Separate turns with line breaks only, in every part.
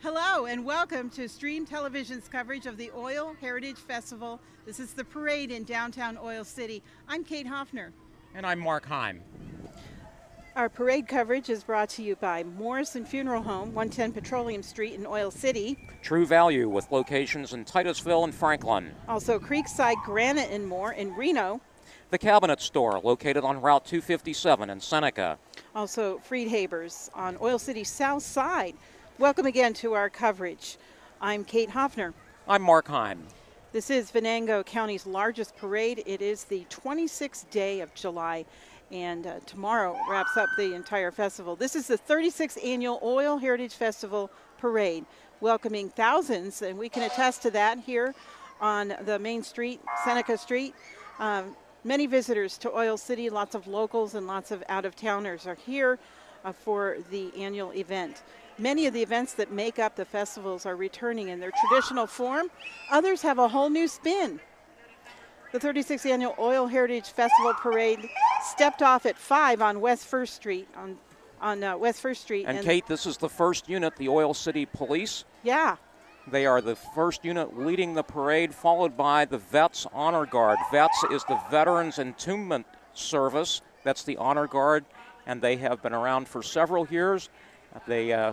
Hello and welcome to Stream Television's coverage of the Oil Heritage Festival. This is the parade in downtown Oil City. I'm Kate Hoffner.
And I'm Mark Heim.
Our parade coverage is brought to you by Morrison Funeral Home, 110 Petroleum Street in Oil City.
True Value with locations in Titusville and Franklin.
Also Creekside Granite and More in Reno.
The Cabinet Store located on Route 257 in Seneca.
Also Friedhaber's on Oil City's south side. Welcome again to our coverage. I'm Kate Hoffner.
I'm Mark Heim.
This is Venango County's largest parade. It is the 26th day of July, and tomorrow wraps up the entire festival. This is the 36th annual Oil Heritage Festival Parade, welcoming thousands, and we can attest to that here on the main street, Seneca Street. Many visitors to Oil City, lots of locals and lots of out-of-towners are here for the annual event. Many of the events that make up the festivals are returning in their traditional form. Others have a whole new spin. The 36th Annual Oil Heritage Festival Parade stepped off at 5 on West 1st Street. On West 1st Street.
And Kate, this is the first unit, the Oil City Police.
Yeah.
They are the first unit leading the parade, followed by the Vets Honor Guard. Vets is the Veterans Entombment Service. That's the Honor Guard, and they have been around for several years. They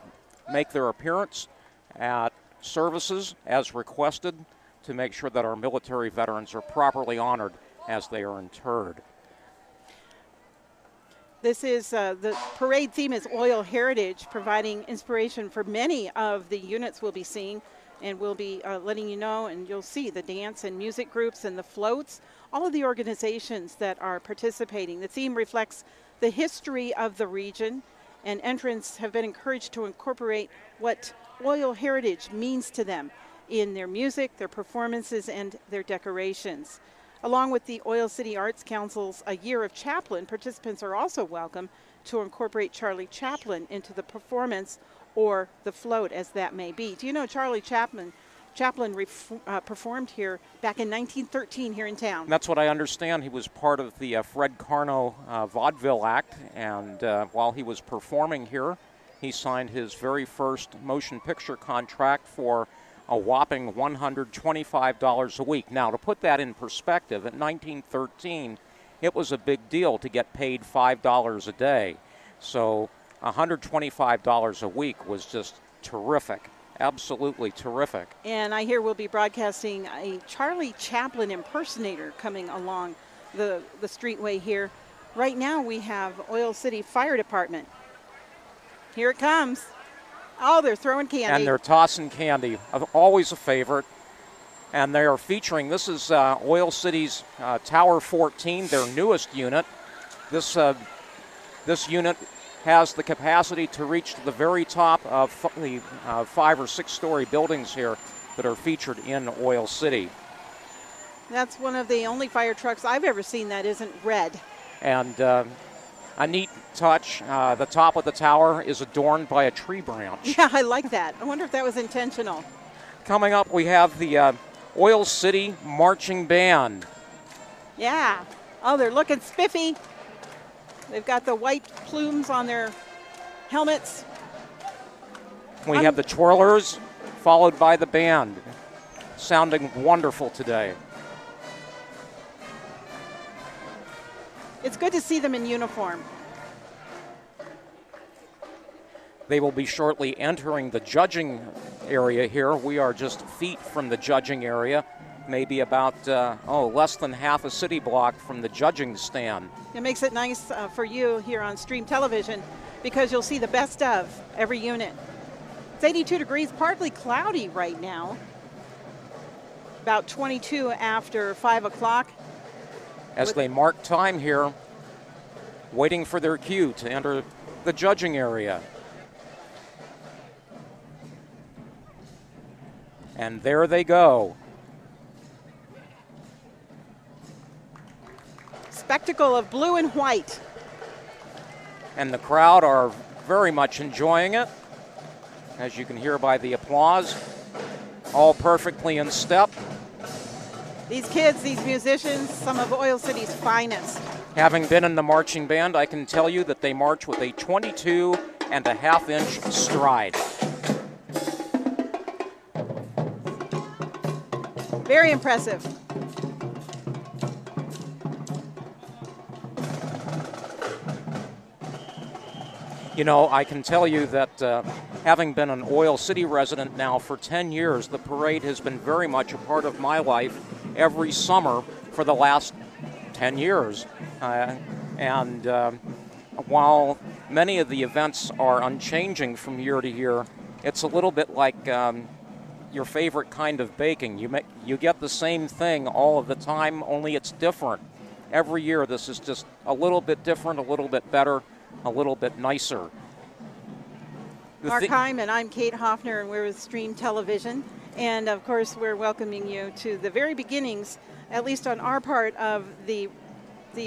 make their appearance at services as requested to make sure that our military veterans are properly honored as they are interred.
This is the parade theme is Oil Heritage, providing inspiration for many of the units we'll be seeing, and we'll be letting you know, and you'll see the dance and music groups and the floats, all of the organizations that are participating. The theme reflects the history of the region, and entrants have been encouraged to incorporate what oil heritage means to them in their music, their performances, and their decorations. Along with the Oil City Arts Council's A Year of Chaplin, participants are also welcome to incorporate Charlie Chaplin into the performance or the float, as that may be. Do you know Charlie Chaplin performed here back in 1913 here in town?
That's what I understand. He was part of the Fred Karno Vaudeville Act, and while he was performing here, he signed his very first motion picture contract for a whopping $125 a week. Now, to put that in perspective, in 1913, it was a big deal to get paid $5 a day. So $125 a week was just terrific. Absolutely terrific.
And I hear we'll be broadcasting a Charlie Chaplin impersonator coming along the streetway here. Right now we have Oil City Fire Department. Here it comes. Oh, they're throwing candy.
And they're tossing candy. Always a favorite. And they are featuring, this is Oil City's Tower 14, their newest unit. This unit has the capacity to reach to the very top of the 5 or 6 story buildings here that are featured in Oil City.
That's one of the only fire trucks I've ever seen that isn't red.
And a neat touch, the top of the tower is adorned by a tree branch.
Yeah, I like that. I wonder if that was intentional.
Coming up, we have the Oil City Marching Band.
Yeah. Oh, they're looking spiffy. They've got the white plumes on their helmets.
We have the twirlers, followed by the band. Sounding wonderful today.
It's good to see them in uniform.
They will be shortly entering the judging area here. We are just feet from the judging area, maybe about, less than half a city block from the judging stand.
It makes it nice for you here on Stream Television because you'll see the best of every unit. It's 82 degrees, partly cloudy right now. About 22 after 5 o'clock.
As they mark time here, waiting for their cue to enter the judging area. And there they go.
Spectacle of blue and white.
And the crowd are very much enjoying it, as you can hear by the applause. All perfectly in step.
These kids, these musicians, some of Oil City's finest.
Having been in the marching band, I can tell you that they march with a 22.5-inch stride.
Very impressive.
You know, I can tell you that having been an Oil City resident now for 10 years, the parade has been very much a part of my life every summer for the last 10 years. And while many of the events are unchanging from year to year, it's a little bit like your favorite kind of baking. You get the same thing all of the time, only it's different. Every year this is just a little bit different, a little bit better, a little bit nicer.
Mark Hyman, I'm Kate Hoffner, and we're with Stream Television. And of course, we're welcoming you to the very beginnings, at least on our part of the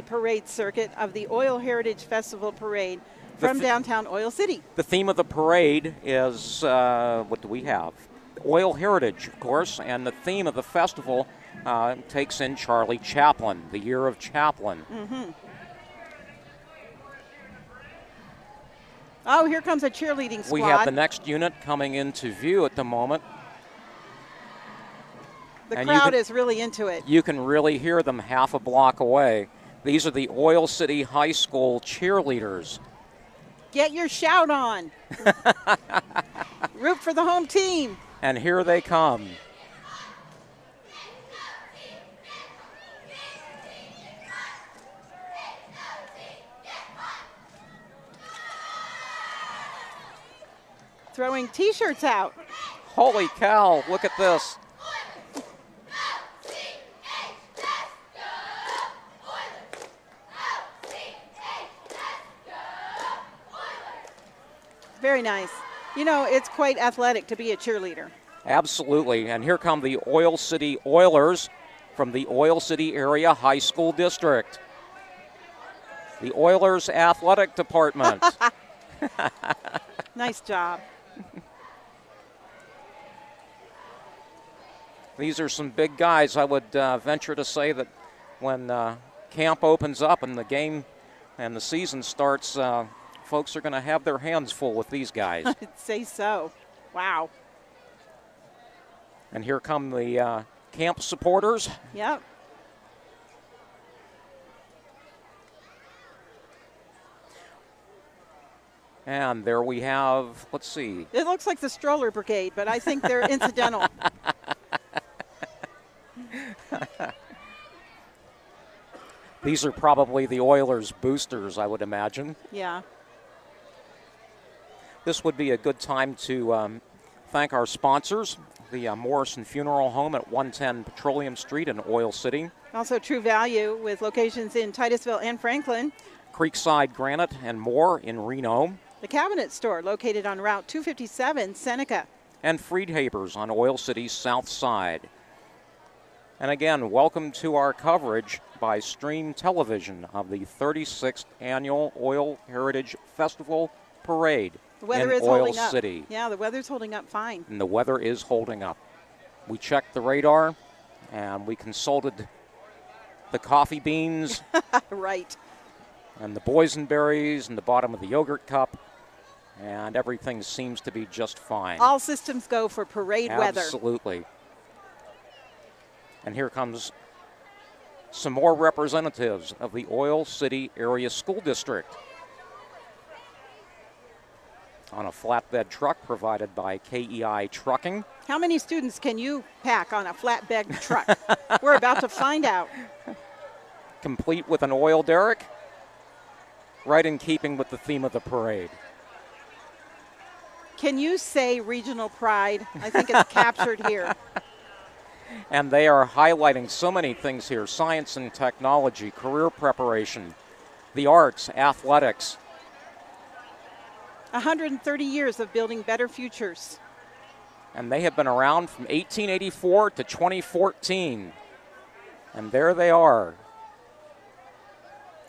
parade circuit of the Oil Heritage Festival Parade from downtown Oil City.
The theme of the parade is, what do we have? Oil Heritage, of course, and the theme of the festival takes in Charlie Chaplin, the year of Chaplin.
Mm-hmm. Oh, here comes a cheerleading squad.
We have the next unit coming into view at the moment.
The crowd is really into it.
You can really hear them half a block away. These are the Oil City High School cheerleaders.
Get your shout on. Root for the home team.
And here they come.
Throwing T-shirts out.
Holy cow, look at this.
Very nice. You know, it's quite athletic to be a cheerleader.
Absolutely. And here come the Oil City Oilers from the Oil City Area High School District. The Oilers Athletic Department.
Nice job.
These are some big guys. I would venture to say that when camp opens up and the game and the season starts, folks are going to have their hands full with these guys.
I'd say so. Wow.
And here come the camp supporters.
Yep.
And there we have, let's see.
It looks like the stroller brigade, but I think they're incidental.
These are probably the Oilers boosters, I would imagine.
Yeah.
This would be a good time to thank our sponsors, the Morrison Funeral Home at 110 Petroleum Street in Oil City.
Also True Value with locations in Titusville and Franklin.
Creekside Granite and more in Reno.
The Cabinet Store located on Route 257, Seneca.
And Friedhaber's on Oil City's south side. And again, welcome to our coverage by Stream Television of the 36th Annual Oil Heritage Festival Parade
The weather
in
is
Oil
holding up.
City.
Yeah, the weather's holding up fine.
And the weather is holding up. We checked the radar, and we consulted the coffee beans
Right.
and the boysenberries and the bottom of the yogurt cup, and everything seems to be just fine.
All systems go for parade weather.
Absolutely. And here comes some more representatives of the Oil City Area School District on a flatbed truck provided by KEI Trucking.
How many students can you pack on a flatbed truck? We're about to find out.
Complete with an oil derrick, right in keeping with the theme of the parade.
Can you say regional pride? I think it's captured here.
And they are highlighting so many things here: science and technology, career preparation, the arts, athletics.
130 years of building better futures.
And they have been around from 1884 to 2014. And there they are.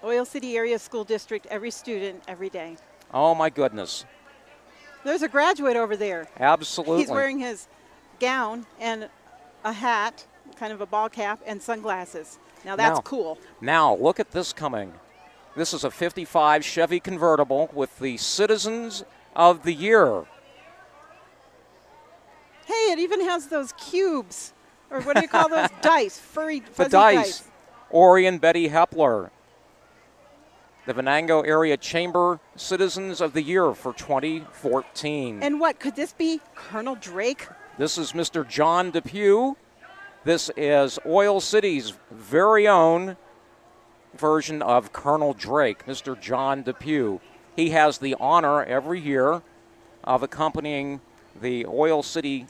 Oil City Area School District, every student, every day.
Oh, my goodness.
There's a graduate over there.
Absolutely.
He's wearing his gown and a hat, kind of a ball cap, and sunglasses. Now that's cool.
Now, look at this coming. This is a 55 Chevy convertible with the Citizens of the Year.
Hey, it even has those cubes Or what do you call those? Dice, furry,
The
fuzzy
dice. Ori and Betty Hepler, the Venango Area Chamber Citizens of the Year for 2014.
And what, could this be Colonel Drake?
This is Mr. John Depew. This is Oil City's very own version of Colonel Drake, Mr. John Depew. He has the honor every year of accompanying the Oil City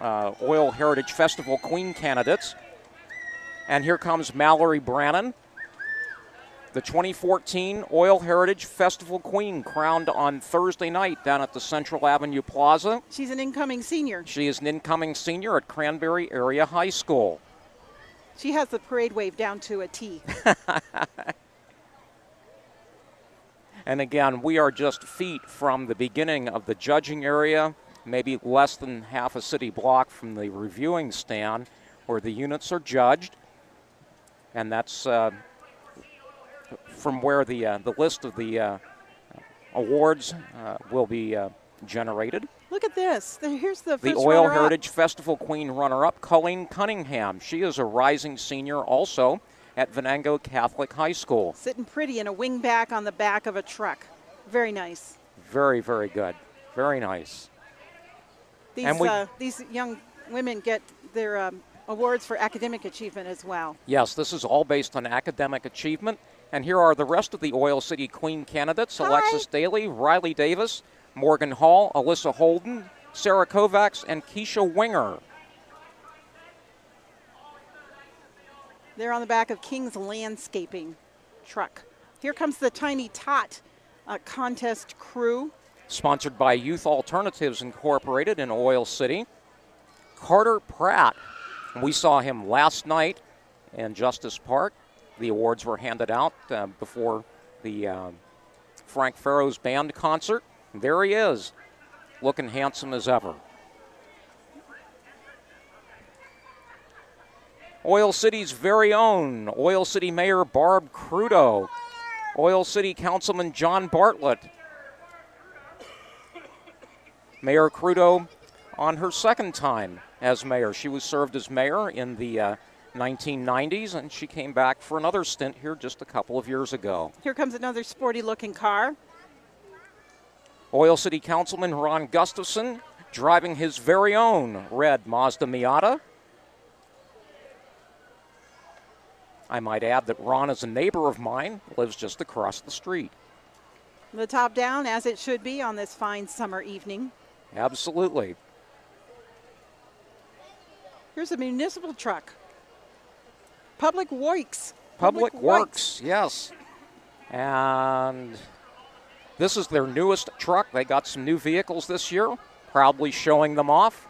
Oil Heritage Festival Queen candidates. And here comes Mallory Brannon, the 2014 Oil Heritage Festival Queen, crowned on Thursday night down at the Central Avenue Plaza.
She's an incoming senior.
She is an incoming senior at Cranberry Area High School.
She has the parade wave down to a T.
And again, we are just feet from the beginning of the judging area, maybe less than half a city block from the reviewing stand where the units are judged. And that's from where the list of the awards will be generated.
Look at this. Here's the first
The Oil
runner-up.
Heritage Festival Queen runner-up, Colleen Cunningham. She is a rising senior also at Venango Catholic High School.
Sitting pretty in a wingback on the back of a truck. Very nice.
Very, very good. Very nice.
These young women get their awards for academic achievement as well.
Yes, this is all based on academic achievement. And here are the rest of the Oil City Queen candidates: Alexis Daly, Riley Davis, Morgan Hall, Alyssa Holden, Sarah Kovacs, and Keisha Winger.
They're on the back of King's Landscaping truck. Here comes the Tiny Tot contest crew.
Sponsored by Youth Alternatives Incorporated in Oil City. Carter Pratt. We saw him last night in Justice Park. The awards were handed out before the Frank Farrow's band concert. There he is, looking handsome as ever. Oil City's very own Oil City Mayor Barb Crudo, Oil City Councilman John Bartlett. Mayor Crudo on her second time as mayor. She was served as mayor in the 1990s, and she came back for another stint here just a couple of years ago.
Here comes another sporty-looking car.
Oil City Councilman Ron Gustafson driving his very own red Mazda Miata. I might add that Ron is a neighbor of mine, lives just across the street.
The top down, as it should be on this fine summer evening.
Absolutely.
Here's a municipal truck. Public Works.
Public Works, yes. And this is their newest truck. They got some new vehicles this year, proudly showing them off.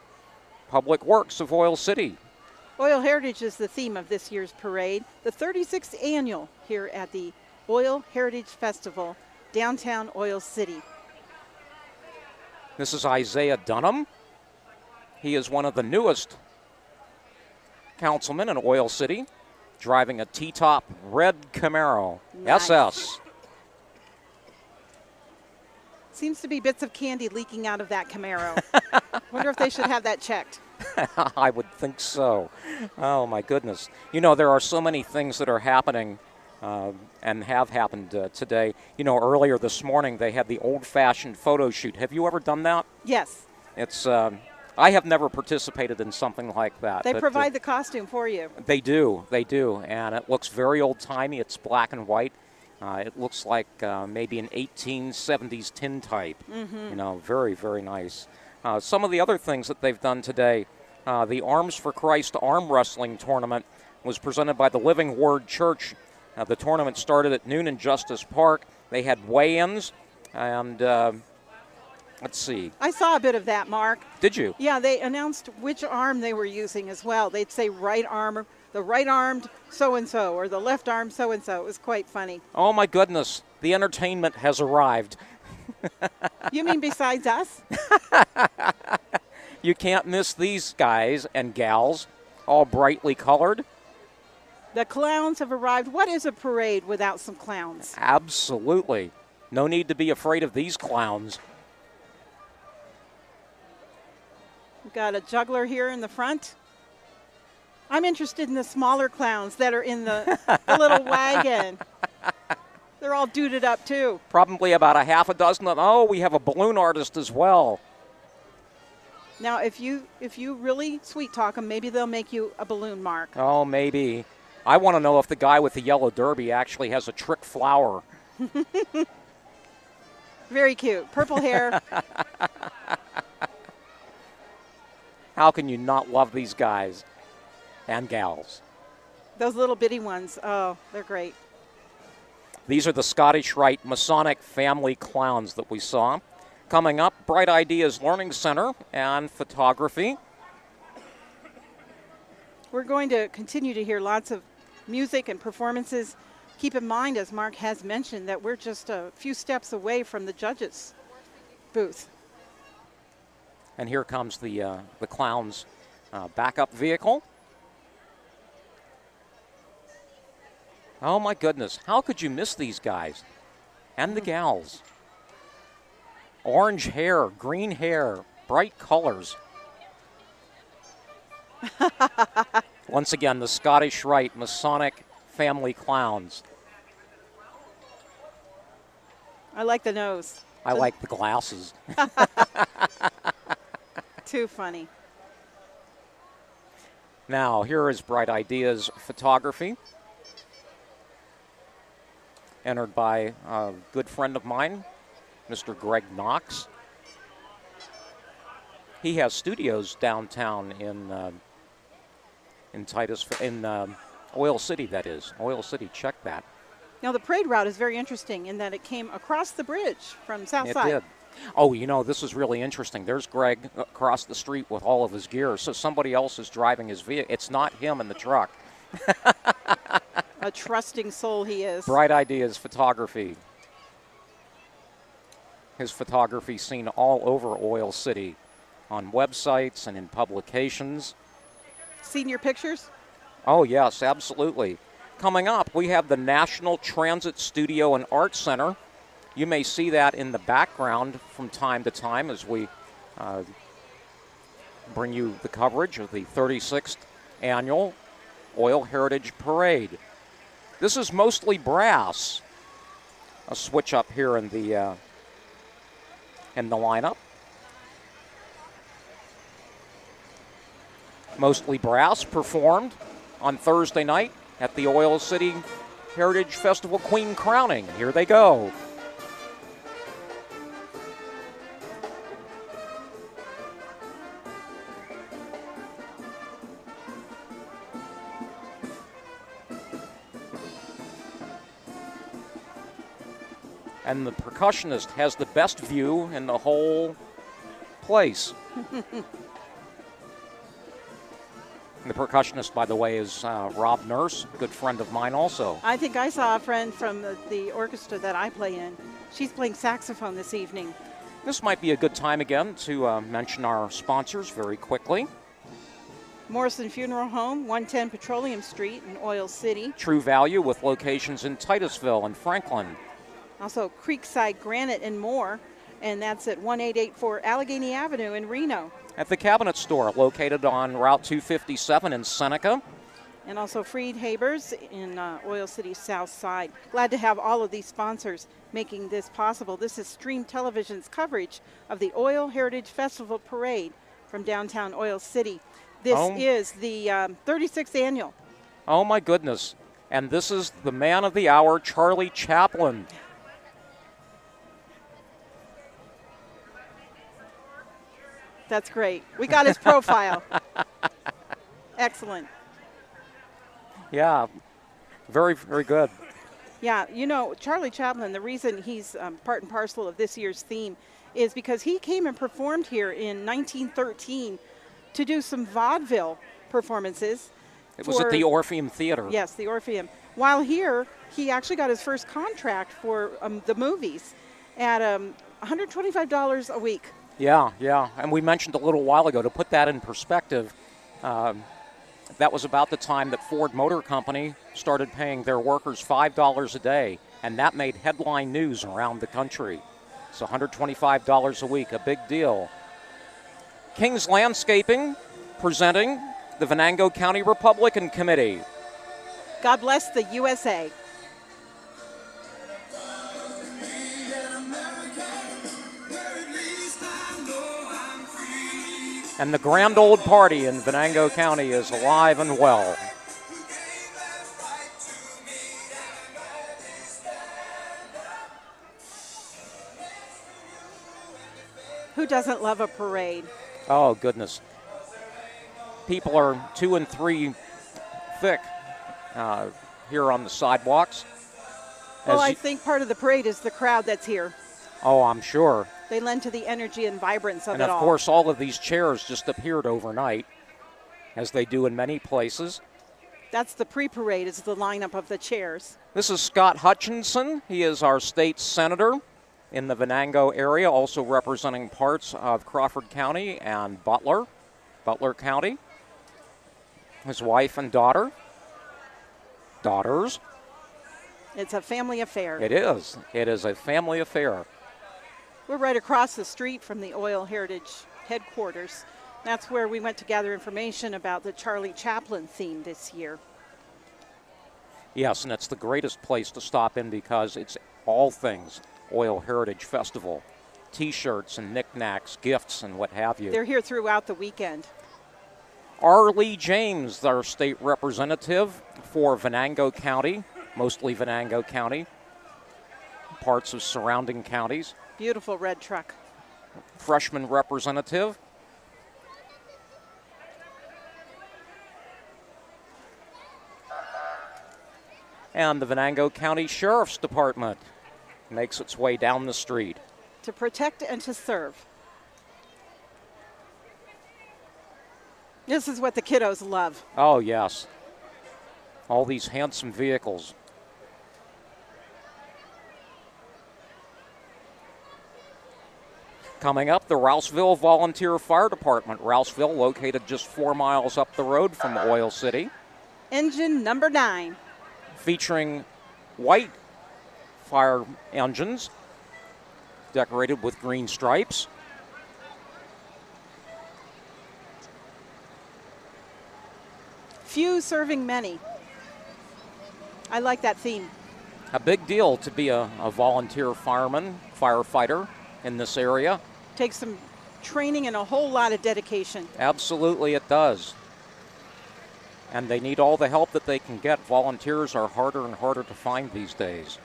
Public Works of Oil City.
Oil Heritage is the theme of this year's parade, the 36th annual here at the Oil Heritage Festival, downtown Oil City.
This is Isaiah Dunham. He is one of the newest councilmen in Oil City, driving a T-top red Camaro SS.
Seems to be bits of candy leaking out of that Camaro. Wonder if they should have that checked.
I would think so. Oh, my goodness. You know, there are so many things that are happening and have happened today. You know, earlier this morning they had the old-fashioned photo shoot. Have you ever done that?
Yes.
It's I have never participated in something like that.
They provide the costume for you.
They do, and it looks very old-timey. It's black and white. It looks like maybe an 1870s tintype. You know, very, very nice. Some of the other things that they've done today, the Arms for Christ arm wrestling tournament was presented by the Living Word Church. The tournament started at noon in Justice Park. They had weigh-ins, and let's see.
I saw a bit of that, Mark.
Did you?
Yeah, they announced which arm they were using as well. They'd say right arm, the right-armed so-and-so, or the left arm so-and-so. It was quite funny.
Oh, my goodness. The entertainment has arrived.
You mean besides us?
You can't miss these guys and gals, all brightly colored.
The clowns have arrived. What is a parade without some clowns?
Absolutely. No need to be afraid of these clowns.
We've got a juggler here in the front. I'm interested in the smaller clowns that are in the little wagon. They're all duded up too.
Probably about a half a dozen. Oh, we have a balloon artist as well.
Now, if you really sweet talk them, maybe they'll make you a balloon, Mark.
Oh, maybe. I want to know if the guy with the yellow derby actually has a trick flower.
Very cute. Purple hair.
How can you not love these guys and gals?
Those little bitty ones. Oh, they're great.
These are the Scottish Rite Masonic family clowns that we saw. Coming up, Bright Ideas Learning Center and photography.
We're going to continue to hear lots of music and performances. Keep in mind, as Mark has mentioned, that we're just a few steps away from the judges' booth.
And here comes the clowns' backup vehicle. Oh my goodness, how could you miss these guys and the gals? Orange hair, green hair, bright colors. Once again, the Scottish Rite Masonic family clowns.
I like the nose.
I like the glasses.
Too funny.
Now, here is Bright Ideas photography. Entered by a good friend of mine, Mr. Greg Knox. He has studios downtown in Oil City, that is. Oil City, check that.
Now, the parade route is very interesting in that it came across the bridge from Southside.
It did. Oh, you know, this is really interesting. There's Greg across the street with all of his gear. So somebody else is driving his vehicle. It's not him in the truck.
A trusting soul he is.
Bright Ideas photography. His photography seen all over Oil City on websites and in publications.
Seen your pictures?
Oh, yes, absolutely. Coming up, we have the National Transit Studio and Art Center. You may see that in the background from time to time as we bring you the coverage of the 36th Annual Oil Heritage Parade. This is mostly brass. A switch up here in the lineup. Mostly Brass performed on Thursday night at the Oil City Heritage Festival Queen Crowning. Here they go. And the percussionist has the best view in the whole place. The percussionist, by the way, is Rob Nurse, a good friend of mine also.
I think I saw a friend from the orchestra that I play in. She's playing saxophone this evening.
This might be a good time again to mention our sponsors very quickly.
Morrison Funeral Home, 110 Petroleum Street in Oil City.
True Value with locations in Titusville and Franklin.
Also Creekside Granite and more, and that's at 1884 Allegheny Avenue in Reno.
At the Cabinet Store, located on Route 257 in Seneca.
And also Freed Habers in Oil City South Side. Glad to have all of these sponsors making this possible. This is Stream Television's coverage of the Oil Heritage Festival Parade from downtown Oil City. This is the 36th annual.
Oh my goodness. And this is the man of the hour, Charlie Chaplin.
That's great. We got his profile. Excellent.
Yeah, very, very good.
Yeah, you know, Charlie Chaplin, the reason he's part and parcel of this year's theme is because he came and performed here in 1913 to do some vaudeville performances.
It was at the Orpheum Theater.
Yes, the Orpheum. While here, he actually got his first contract for the movies at $125 a week.
Yeah, yeah. And we mentioned a little while ago, to put that in perspective, that was about the time that Ford Motor Company started paying their workers $5 a day, and that made headline news around the country. So $125 a week, a big deal. King's Landscaping presenting the Venango County Republican Committee.
God bless the USA.
And the grand old party in Venango County is alive and well.
Who doesn't love a parade?
Oh, goodness. People are 2 and 3 thick here on the sidewalks.
Well, I think part of the parade is the crowd that's here.
Oh, I'm sure.
They lend to the energy and vibrance of
and
it all.
And, of course, all of these chairs just appeared overnight, as they do in many places.
That's the pre-parade, is the lineup of the chairs.
This is Scott Hutchinson. He is our state senator in the Venango area, also representing parts of Crawford County and Butler County. His wife and daughters.
It's a family affair.
It is. It is a family affair.
We're right across the street from the Oil Heritage headquarters. That's where we went to gather information about the Charlie Chaplin theme this year.
Yes, and it's the greatest place to stop in because it's all things Oil Heritage Festival. T-shirts and knickknacks, gifts, and what have you.
They're here throughout the weekend.
Arlie James, our state representative for Venango County, mostly Venango County, parts of surrounding counties.
Beautiful red truck.
Freshman representative. And the Venango County Sheriff's Department makes its way down the street.
To protect and to serve. This is what the kiddos love.
Oh, yes. All these handsome vehicles. Coming up, the Rouseville Volunteer Fire Department. Rouseville, located just 4 miles up the road from Oil City.
Engine number 9.
Featuring white fire engines decorated with green stripes.
Few serving many. I like that theme.
A big deal to be a volunteer fireman, firefighter in this area.
Takes some training and a whole lot of dedication.
Absolutely it does. And they need all the help that they can get. Volunteers are harder and harder to find these days.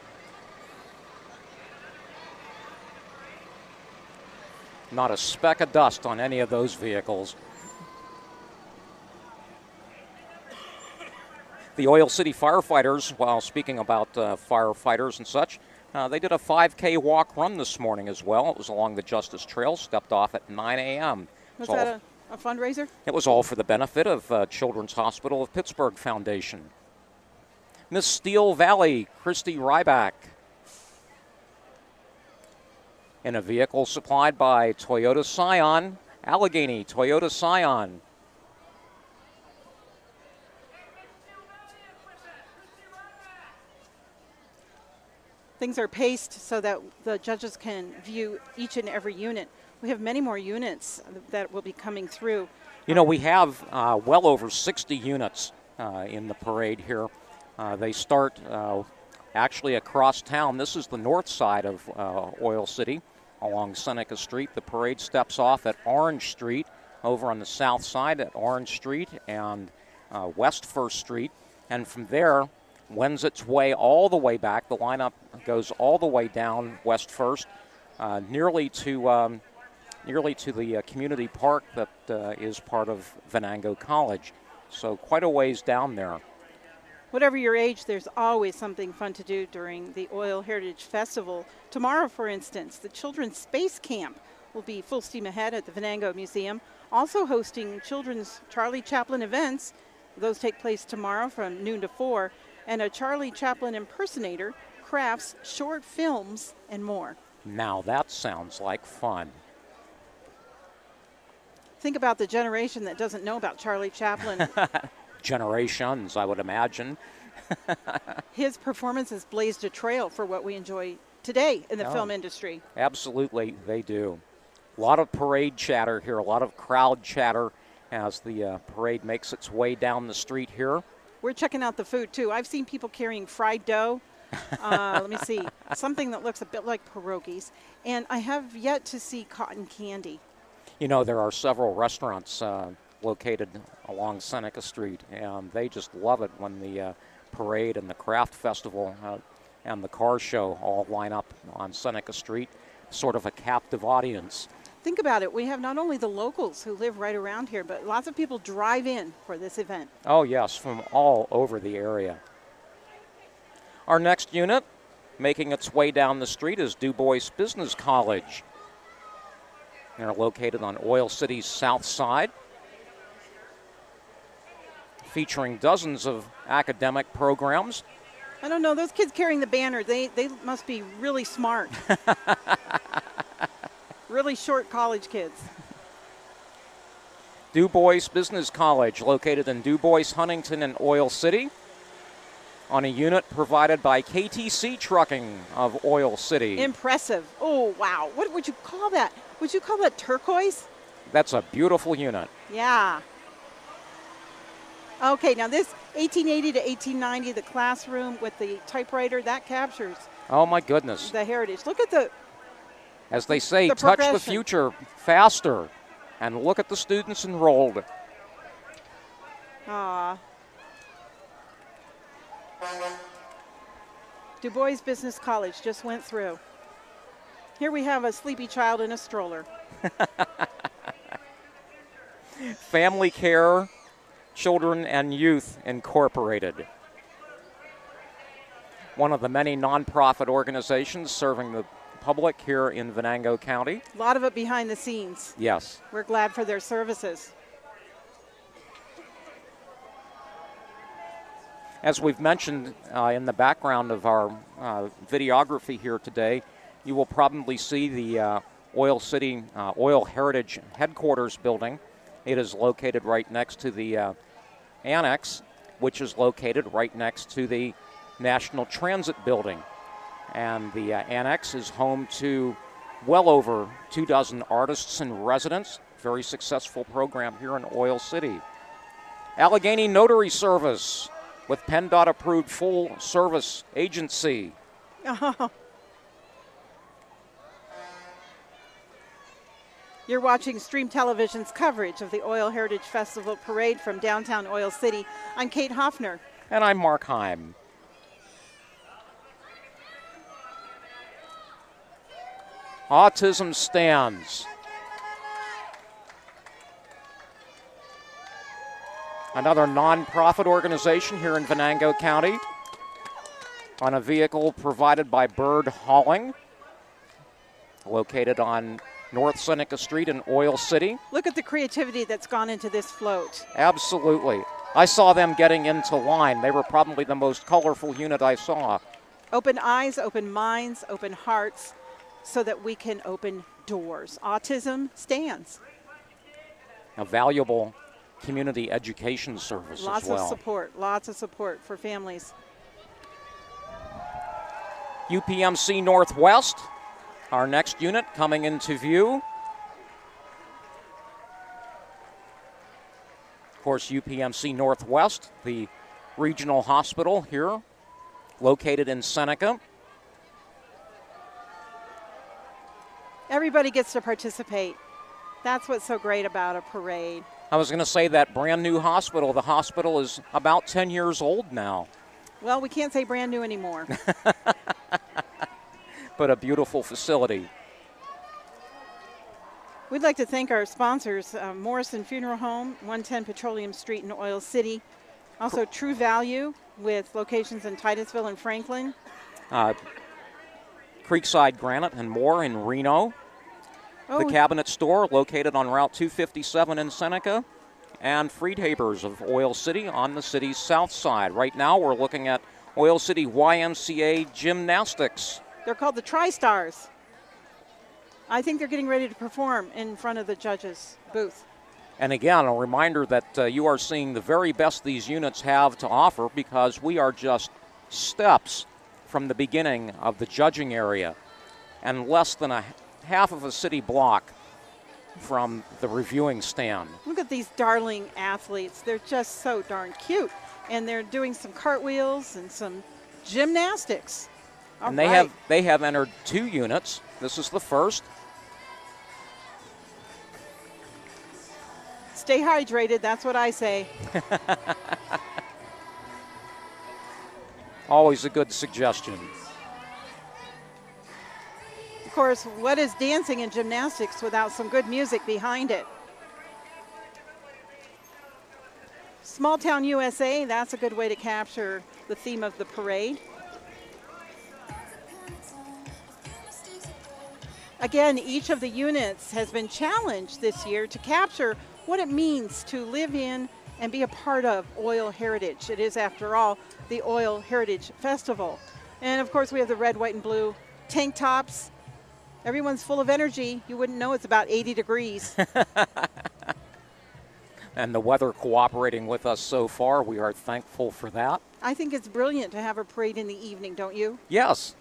Not a speck of dust on any of those vehicles. The Oil City firefighters, while speaking about firefighters and such, they did a 5K walk run this morning as well. It was along the Justice Trail, stepped off at 9 a.m.
Was that a fundraiser?
It was all for the benefit of Children's Hospital of Pittsburgh Foundation. Miss Steel Valley, Christy Ryback, in a vehicle supplied by Toyota Scion, Allegheny Toyota Scion.
Things are paced so that the judges can view each and every unit. We have many more units that will be coming through.
You know, we have well over 60 units in the parade here. They start actually across town. This is the north side of Oil City along Seneca Street. The parade steps off at Orange Street over on the south side at Orange Street and West First Street. And from there, wends its way all the way back. The lineup goes all the way down West First, nearly to the community park that is part of Venango College. So quite a ways down there.
Whatever your age, there's always something fun to do during the Oil Heritage Festival. Tomorrow, for instance, the Children's Space Camp will be full steam ahead at the Venango Museum. Also hosting children's Charlie Chaplin events. Those take place tomorrow from noon to 4. And a Charlie Chaplin impersonator crafts short films and more.
Now that sounds like fun.
Think about the generation that doesn't know about Charlie Chaplin.
Generations, I would imagine.
His performances blazed a trail for what we enjoy today in the film industry.
Absolutely, they do. A lot of parade chatter here, a lot of crowd chatter as the parade makes its way down the street here.
We're checking out the food, too. I've seen people carrying fried dough. Let me see. Something that looks a bit like pierogies. And I have yet to see cotton candy.
You know, there are several restaurants located along Seneca Street, and they just love it when the parade and the craft festival and the car show all line up on Seneca Street, sort of a captive audience.
Think about it. We have not only the locals who live right around here, but lots of people drive in for this event.
Oh, yes, from all over the area. Our next unit making its way down the street is Du Bois Business College. They're located on Oil City's south side, featuring dozens of academic programs.
I don't know. Those kids carrying the banner, they must be really smart. Really short college kids.
Du Bois Business College, located in Du Bois, Huntington, and Oil City, on a unit provided by KTC Trucking of Oil City.
Impressive. Oh, wow. What would you call that? Would you call that turquoise?
That's a beautiful unit.
Yeah. Okay, now this 1880 to 1890, the classroom with the typewriter, that captures
Oh, my goodness.
the heritage. Look at the,
As they say,
the
touch the
progression.
future faster. And look at the students enrolled.
Du Bois Business College just went through. Here we have a sleepy child in a stroller.
Family Care, Children and Youth Incorporated. One of the many nonprofit organizations serving the public here in Venango County.
A lot of it behind the scenes.
Yes.
We're glad for their services.
As we've mentioned in the background of our videography here today, you will probably see the Oil City Oil Heritage Headquarters building. It is located right next to the annex, which is located right next to the National Transit Building. And the annex is home to well over 24 artists and residents. Very successful program here in Oil City. Allegheny Notary Service with PennDOT approved full service agency.
Oh. You're watching Stream Television's coverage of the Oil Heritage Festival Parade from downtown Oil City. I'm Kate Hoffner.
And I'm Mark Heim. Autism Stands. Another nonprofit organization here in Venango County on a vehicle provided by Bird Hauling, located on North Seneca Street in Oil City.
Look at the creativity that's gone into this float.
Absolutely. I saw them getting into line. They were probably the most colorful unit I saw.
Open eyes, open minds, open hearts, so that we can open doors. Autism Stands.
A valuable community education service
Lots
as well.
Lots of support for families.
UPMC Northwest, our next unit coming into view. Of course, UPMC Northwest, the regional hospital here, located in Seneca.
Everybody gets to participate. That's what's so great about a parade.
I was going to say that brand new hospital. The hospital is about 10 years old now.
Well, we can't say brand new anymore.
But a beautiful facility.
We'd like to thank our sponsors, Morrison Funeral Home, 110 Petroleum Street in Oil City. Also True Value with locations in Titusville and Franklin.
Creekside Granite and more in Reno. The Cabinet Store located on Route 257 in Seneca. And Friedhaber's of Oil City on the city's south side. Right now we're looking at Oil City YMCA Gymnastics.
They're called the Tri-Stars. I think they're getting ready to perform in front of the judges' booth.
And again, a reminder that you are seeing the very best these units have to offer, because we are just steps from the beginning of the judging area and less than a half of a city block from the reviewing stand.
Look at these darling athletes. They're just so darn cute. And they're doing some cartwheels and some gymnastics. All
And
right.
they have entered 2 units. This is the first.
Stay hydrated, that's what I say.
Always a good suggestion.
Of course, what is dancing and gymnastics without some good music behind it? Small Town USA, that's a good way to capture the theme of the parade. Again, each of the units has been challenged this year to capture what it means to live in and be a part of Oil Heritage. It is, after all, the Oil Heritage Festival. And of course, we have the red, white, and blue tank tops. Everyone's full of energy. You wouldn't know it's about 80 degrees.
And the weather cooperating with us so far, we are thankful for that.
I think it's brilliant to have a parade in the evening, don't you?
Yes.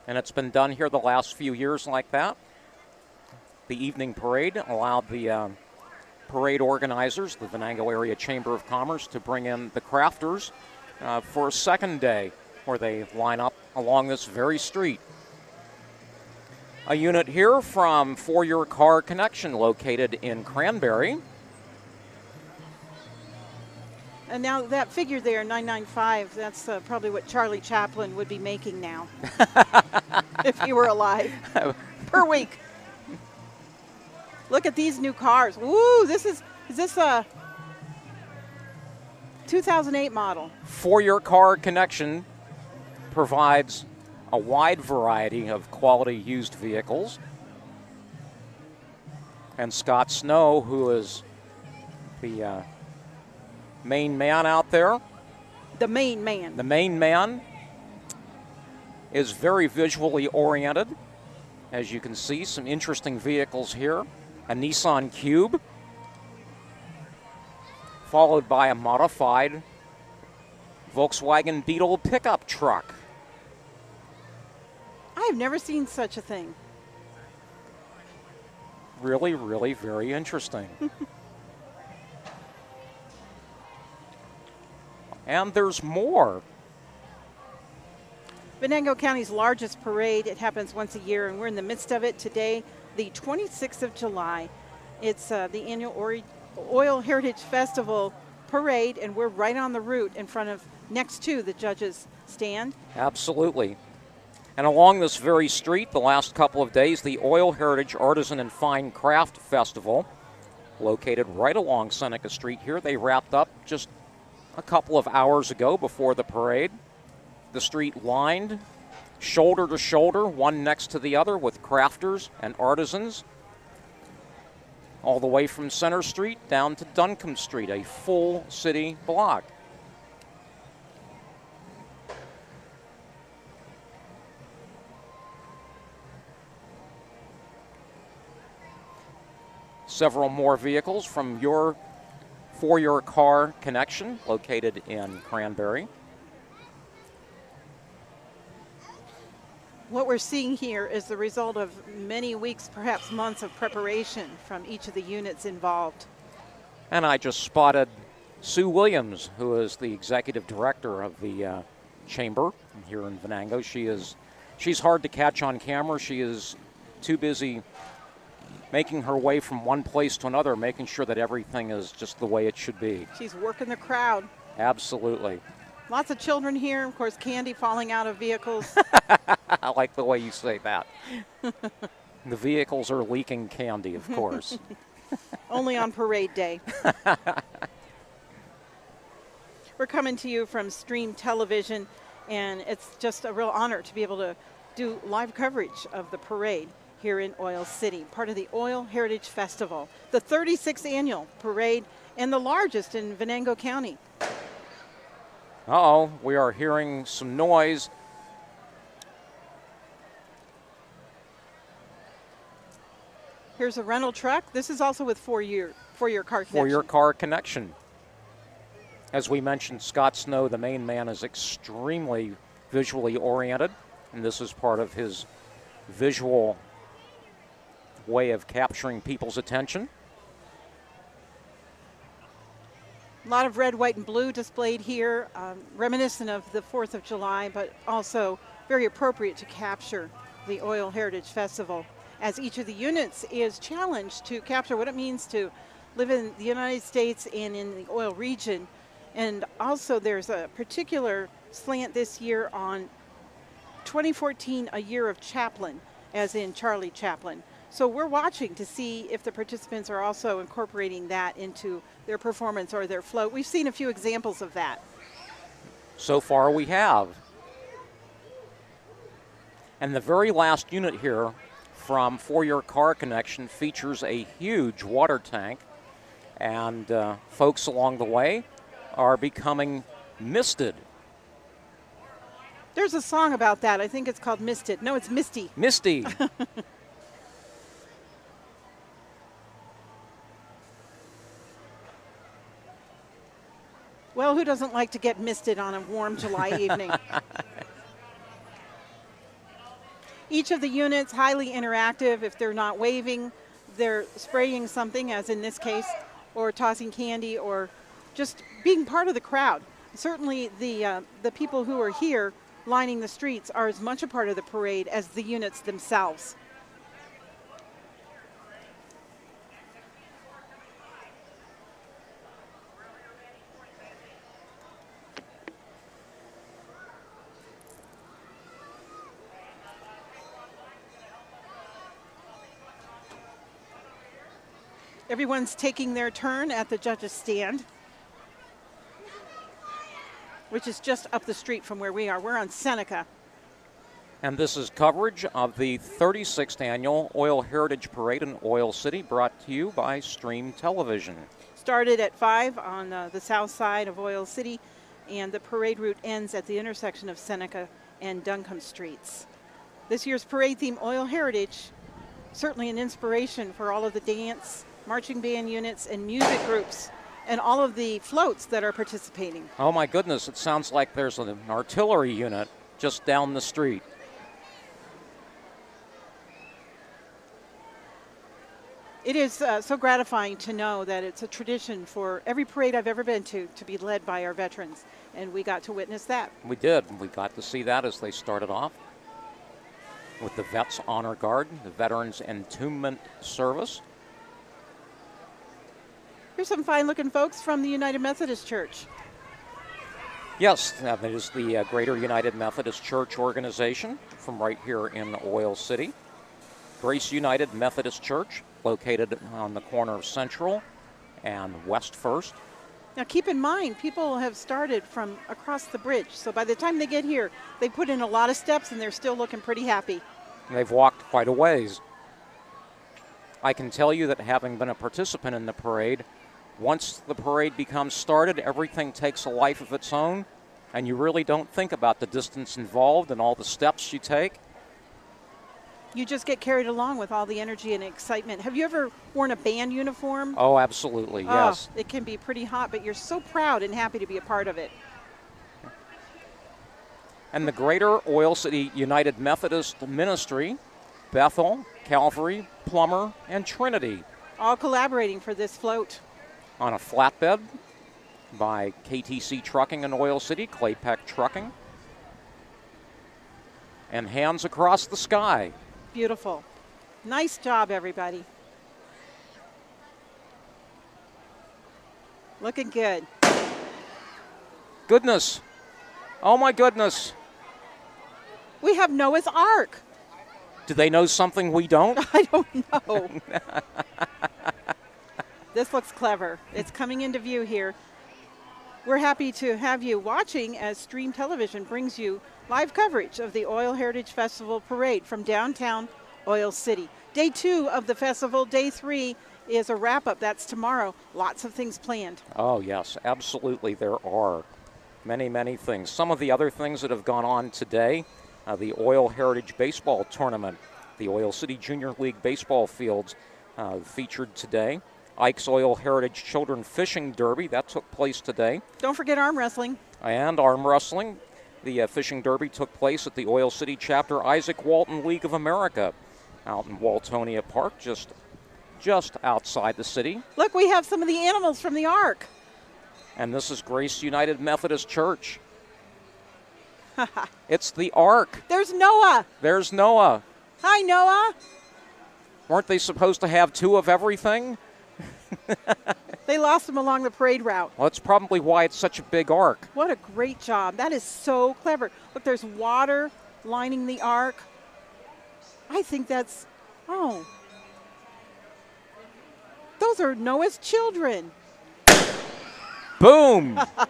And it's been done here the last few years like that. The evening parade allowed the parade organizers, the Venango Area Chamber of Commerce, to bring in the crafters for a second day where they line up along this very street. A unit here from For Your Car Connection, located in Cranberry.
And now that figure there, 995, that's probably what Charlie Chaplin would be making now if he were alive per week. Look at these new cars. Woo, is this a 2008 model?
For Your Car Connection provides a wide variety of quality used vehicles. And Scott Snow, who is the main man out there.
The main man.
The main man is very visually oriented. As you can see, some interesting vehicles here. A Nissan Cube, followed by a modified Volkswagen Beetle pickup truck.
I have never seen such a thing.
Really, really very interesting. And there's more.
Venango County's largest parade. It happens once a year, and we're in the midst of it today, the 26th of July. It's the annual Oil Heritage Festival parade, and we're right on the route in front of, next to the judges' stand.
Absolutely. And along this very street, the last couple of days, the Oil Heritage Artisan and Fine Craft Festival, located right along Seneca Street here. They wrapped up just a couple of hours ago before the parade. The street lined shoulder to shoulder, one next to the other, with crafters and artisans, all the way from Center Street down to Duncombe Street, a full city block. Several more vehicles from For Your Car Connection, located in Cranberry.
What we're seeing here is the result of many weeks, perhaps months of preparation from each of the units involved.
And I just spotted Sue Williams, who is the executive director of the chamber here in Venango. She's hard to catch on camera. She is too busy making her way from one place to another, making sure that everything is just the way it should be.
She's working the crowd.
Absolutely.
Lots of children here, of course, candy falling out of vehicles.
I like the way you say that. The vehicles are leaking candy, of course.
Only on parade day. We're coming to you from Stream Television, and it's just a real honor to be able to do live coverage of the parade here in Oil City, part of the Oil Heritage Festival, the 36th annual parade and the largest in Venango County.
Uh-oh, we are hearing some noise.
Here's a rental truck. This is also with For Your Car Connection.
For Your Car Connection. As we mentioned, Scott Snow, the main man, is extremely visually oriented, and this is part of his visual way of capturing people's attention.
A lot of red, white, and blue displayed here, reminiscent of the 4th of July, but also very appropriate to capture the Oil Heritage Festival, as each of the units is challenged to capture what it means to live in the United States and in the oil region. And also there's a particular slant this year on 2014, a year of Chaplin, as in Charlie Chaplin. So we're watching to see if the participants are also incorporating that into their performance or their float. We've seen a few examples of that.
So far we have. And the very last unit here from For Your Car Connection features a huge water tank. And folks along the way are becoming misted.
There's a song about that. I think it's called Misted. No, it's Misty.
Misty.
Well, who doesn't like to get misted on a warm July evening? Each of the units highly interactive. If they're not waving, they're spraying something, as in this case, or tossing candy, or just being part of the crowd. Certainly the people who are here lining the streets are as much a part of the parade as the units themselves. Everyone's taking their turn at the judges' stand, which is just up the street from where we are. We're on Seneca.
And this is coverage of the 36th Annual Oil Heritage Parade in Oil City, brought to you by Stream Television.
Started at 5 on the south side of Oil City, and the parade route ends at the intersection of Seneca and Duncombe Streets. This year's parade theme, Oil Heritage, certainly an inspiration for all of the dance, marching band units, and music groups, and all of the floats that are participating.
Oh my goodness, it sounds like there's an artillery unit just down the street.
It is so gratifying to know that it's a tradition for every parade I've ever been to be led by our veterans, and we got to witness that.
We did. We got to see that as they started off with the Vets Honor Guard, the Veterans Entombment Service.
Here's some fine-looking folks from the United Methodist Church.
Yes, that is the Greater United Methodist Church organization from right here in Oil City. Grace United Methodist Church, located on the corner of Central and West First.
Now keep in mind, people have started from across the bridge, so by the time they get here, they put in a lot of steps and they're still looking pretty happy.
They've walked quite a ways. I can tell you that having been a participant in the parade, once the parade becomes started, everything takes a life of its own, and you really don't think about the distance involved and all the steps you take.
You just get carried along with all the energy and excitement. Have you ever worn a band uniform?
Oh, absolutely, yes.
It can be pretty hot, but you're so proud and happy to be a part of it.
And the Greater Oil City United Methodist Ministry, Bethel, Calvary, Plummer, and Trinity.
All collaborating for this float.
On a flatbed by KTC Trucking in Oil City, Claypeck Trucking. And hands across the sky.
Beautiful. Nice job, everybody. Looking good.
Goodness. Oh, my goodness.
We have Noah's Ark.
Do they know something we don't?
I don't know. This looks clever. It's coming into view here. We're happy to have you watching as Stream Television brings you live coverage of the Oil Heritage Festival Parade from downtown Oil City. Day 2 of the festival. Day 3 is a wrap-up. That's tomorrow. Lots of things planned.
Oh, yes, absolutely there are. Many, many things. Some of the other things that have gone on today, the Oil Heritage Baseball Tournament, the Oil City Junior League baseball fields featured today. Ike's Oil Heritage Children Fishing Derby, that took place today.
Don't forget arm wrestling.
And arm wrestling. The fishing derby took place at the Oil City Chapter Isaac Walton League of America out in Waltonia Park, just outside the city.
Look, we have some of the animals from the Ark.
And this is Grace United Methodist Church. It's the Ark.
There's Noah.
There's Noah.
Hi, Noah.
Weren't they supposed to have two of everything?
They lost him along the parade route.
Well, that's probably why it's such a big ark.
What a great job. That is so clever. Look, there's water lining the ark. I think that's, oh. Those are Noah's children.
Boom!
I'm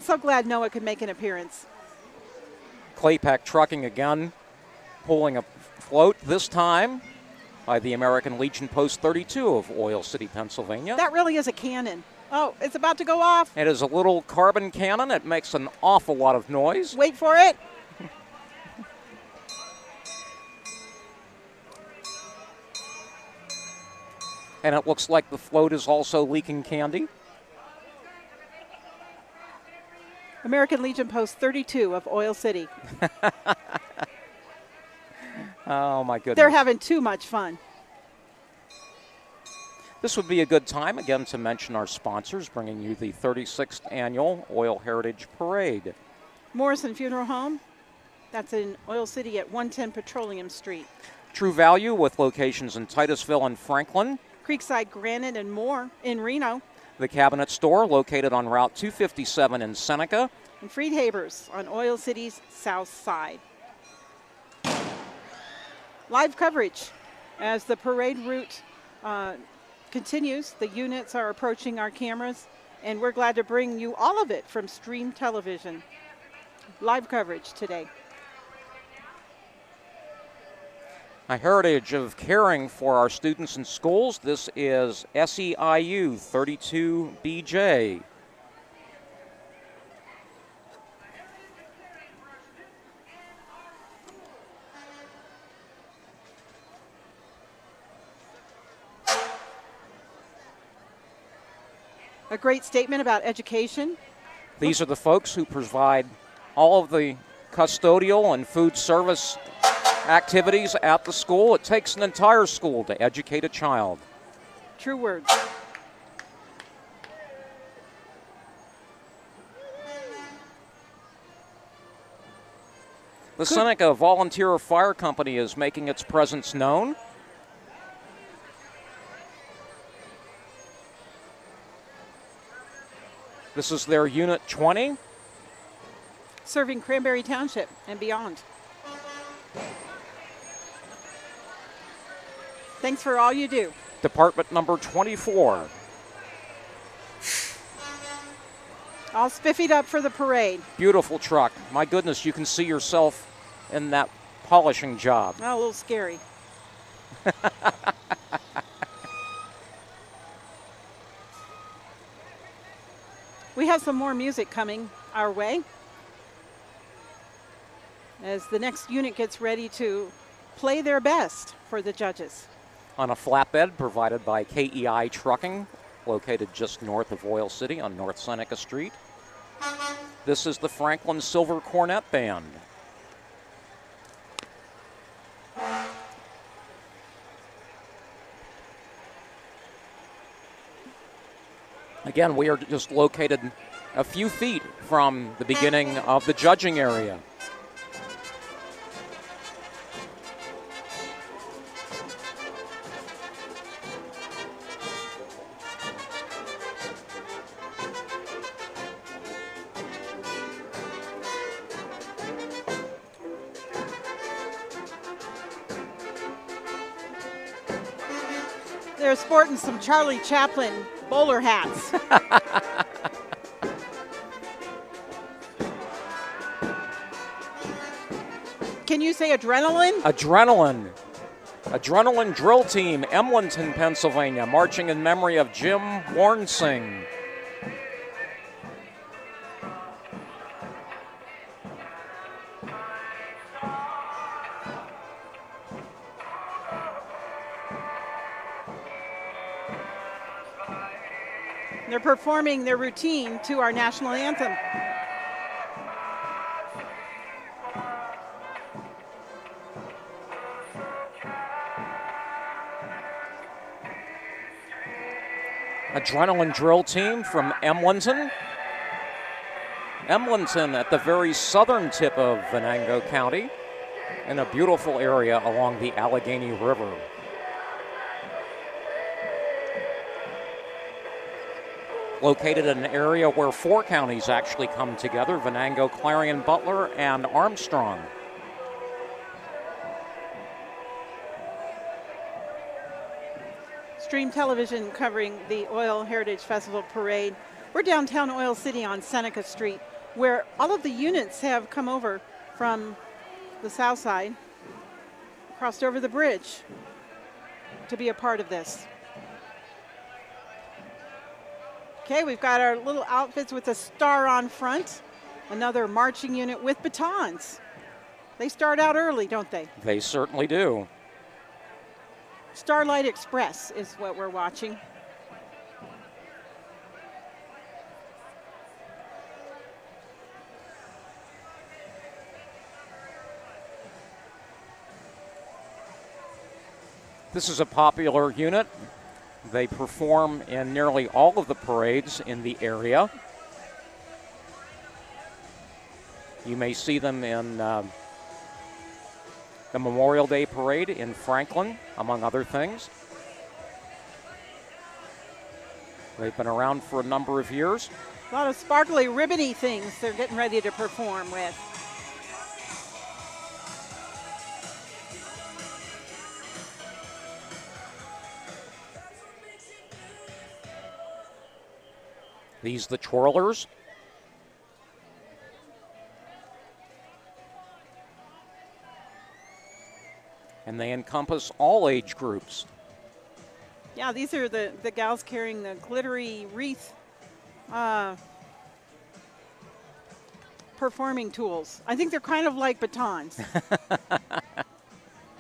so glad Noah could make an appearance.
Claypack Trucking again, pulling a float this time by the American Legion Post 32 of Oil City, Pennsylvania.
That really is a cannon. Oh, it's about to go off.
It is a little carbon cannon. It makes an awful lot of noise.
Wait for it.
And it looks like the float is also leaking candy.
American Legion Post 32 of Oil City.
Oh, my goodness.
They're having too much fun.
This would be a good time, again, to mention our sponsors, bringing you the 36th Annual Oil Heritage Parade.
Morrison Funeral Home. That's in Oil City at 110 Petroleum Street.
True Value with locations in Titusville and Franklin.
Creekside Granite and more in Reno.
The Cabinet Store, located on Route 257 in Seneca.
And Friedhaber's on Oil City's south side. Live coverage as the parade route continues. The units are approaching our cameras, and we're glad to bring you all of it from Stream Television. Live coverage today.
A heritage of caring for our students and schools. This is SEIU 32BJ.
A great statement about education.
These are the folks who provide all of the custodial and food service activities at the school. It takes an entire school to educate a child.
True words.
The Seneca Volunteer Fire Company is making its presence known. This is their Unit 20.
Serving Cranberry Township and beyond. Thanks for all you do.
Department number 24.
All spiffied up for the parade.
Beautiful truck. My goodness, you can see yourself in that polishing job.
Oh, a little scary. We have some more music coming our way as the next unit gets ready to play their best for the judges.
On a flatbed provided by KEI Trucking, located just north of Oil City on North Seneca Street. This is the Franklin Silver Cornet Band. Again, we are just located a few feet from the beginning of the judging area.
They're sporting some Charlie Chaplin bowler hats. Can you say adrenaline?
Adrenaline. Adrenaline Drill Team, Emlenton, Pennsylvania, marching in memory of Jim Warnsing.
They're performing their routine to our national anthem.
adrenaline drill team from Emlenton. Emlenton at the very southern tip of Venango County in a beautiful area along the Allegheny River. Located in an area where 4 counties actually come together, Venango, Clarion, Butler, and Armstrong.
Stream television covering the Oil Heritage Festival Parade. We're downtown Oil City on Seneca Street, where all of the units have come over from the south side, crossed over the bridge to be a part of this. Okay, we've got our little outfits with a star on front. Another marching unit with batons. They start out early, don't they?
They certainly do.
Starlight Express is what we're watching.
This is a popular unit. They perform in nearly all of the parades in the area. You may see them in the Memorial Day Parade in Franklin, among other things. They've been around for a number of years.
A lot of sparkly, ribbony things they're getting ready to perform with.
These the twirlers. And they encompass all age groups.
Yeah, these are the gals carrying the glittery wreath performing tools. I think they're kind of like batons.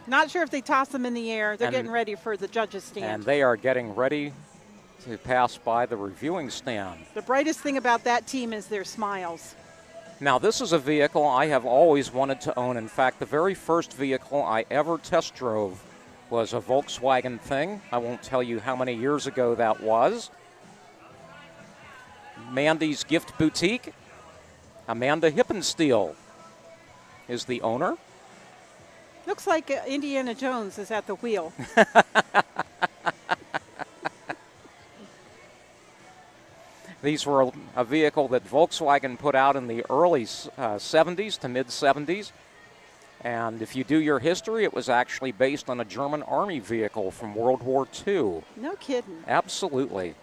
Not sure if they toss them in the air. They're getting ready for the judges' stand.
And they are getting ready to pass by the reviewing stand.
The brightest thing about that team is their smiles.
Now, this is a vehicle I have always wanted to own. In fact, the very first vehicle I ever test drove was a Volkswagen thing. I won't tell you how many years ago that was. Mandy's Gift Boutique. Amanda Hippensteel is the owner.
Looks like Indiana Jones is at the wheel.
These were a vehicle that Volkswagen put out in the early 70s to mid-70s. And if you do your history, it was actually based on a German Army vehicle from World War II.
No kidding.
Absolutely.